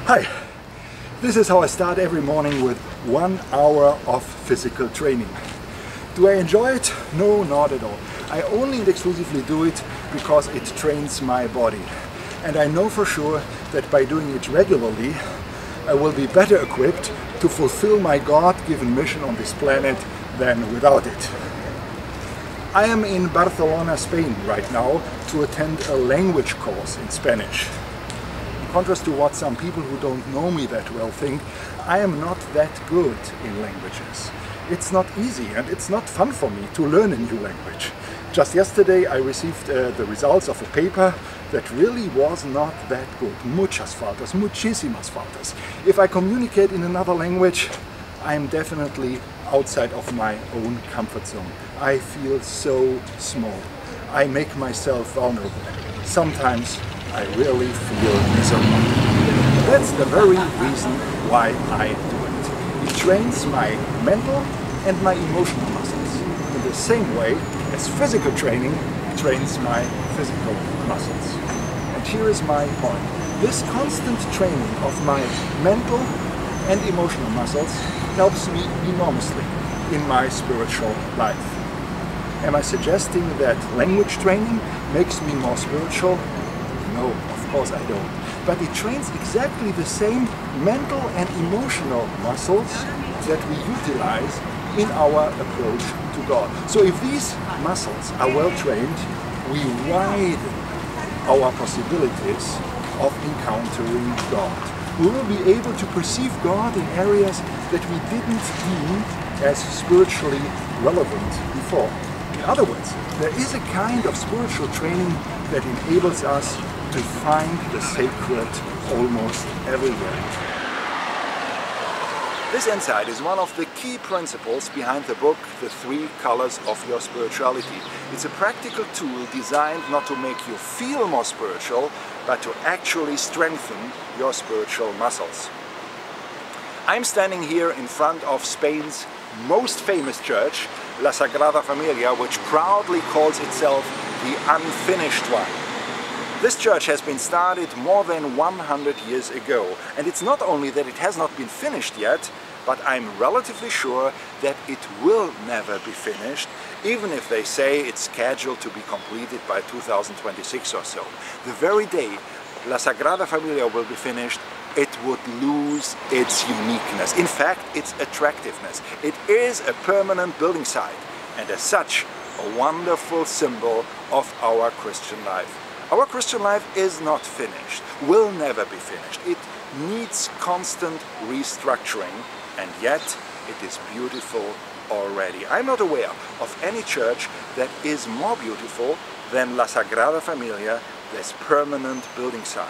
Hi, this is how I start every morning with 1 hour of physical training. Do I enjoy it? No, not at all. I only and exclusively do it because it trains my body. And I know for sure that by doing it regularly, I will be better equipped to fulfill my God-given mission on this planet than without it. I am in Barcelona, Spain right now to attend a language course in Spanish. In contrast to what some people who don't know me that well think, I am not that good in languages. It's not easy and it's not fun for me to learn a new language. Just yesterday I received the results of a paper that really was not that good. Muchas faltas, muchísimas faltas. If I communicate in another language, I am definitely outside of my own comfort zone. I feel so small. I make myself vulnerable. Sometimes I really feel miserable. That's the very reason why I do it. It trains my mental and my emotional muscles in the same way as physical training trains my physical muscles. And here is my point. This constant training of my mental and emotional muscles helps me enormously in my spiritual life. Am I suggesting that language training makes me more spiritual? No, of course I don't. But it trains exactly the same mental and emotional muscles that we utilize in our approach to God. So if these muscles are well trained, we widen our possibilities of encountering God. We will be able to perceive God in areas that we didn't deem as spiritually relevant before. In other words, there is a kind of spiritual training that enables us to find the sacred almost everywhere. This insight is one of the key principles behind the book, The 3 Colors of Your Spirituality. It's a practical tool designed not to make you feel more spiritual, but to actually strengthen your spiritual muscles. I'm standing here in front of Spain's most famous church, La Sagrada Familia, which proudly calls itself the Unfinished One. This church has been started more than 100 years ago, and it's not only that it has not been finished yet, but I'm relatively sure that it will never be finished, even if they say it's scheduled to be completed by 2026 or so. The very day La Sagrada Familia will be finished, it would lose its uniqueness, in fact its attractiveness. It is a permanent building site, and as such a wonderful symbol of our Christian life. Our Christian life is not finished, will never be finished. It needs constant restructuring, and yet it is beautiful already. I'm not aware of any church that is more beautiful than La Sagrada Familia, this permanent building site.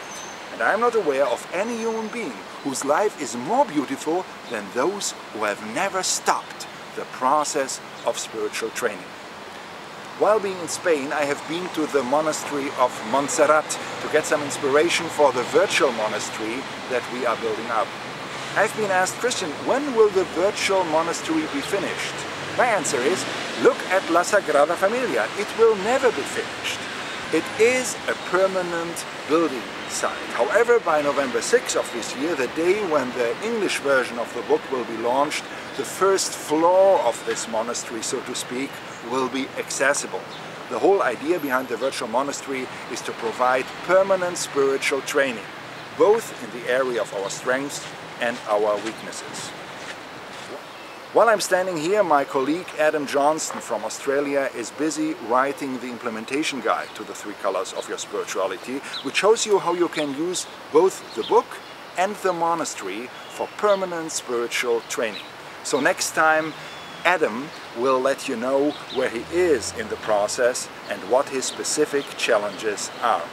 And I'm not aware of any human being whose life is more beautiful than those who have never stopped the process of spiritual training. While being in Spain, I have been to the monastery of Montserrat to get some inspiration for the virtual monastery that we are building up. I've been asked, Christian, when will the virtual monastery be finished? My answer is, look at La Sagrada Familia. It will never be finished. It is a permanent building site. However, by November 6 of this year, the day when the English version of the book will be launched, the first floor of this monastery, so to speak, will be accessible. The whole idea behind the virtual monastery is to provide permanent spiritual training, both in the area of our strengths and our weaknesses. While I'm standing here, my colleague Adam Johnston from Australia is busy writing the implementation guide to the 3 Colors of Your Spirituality, which shows you how you can use both the book and the monastery for permanent spiritual training. So next time, Adam will let you know where he is in the process and what his specific challenges are.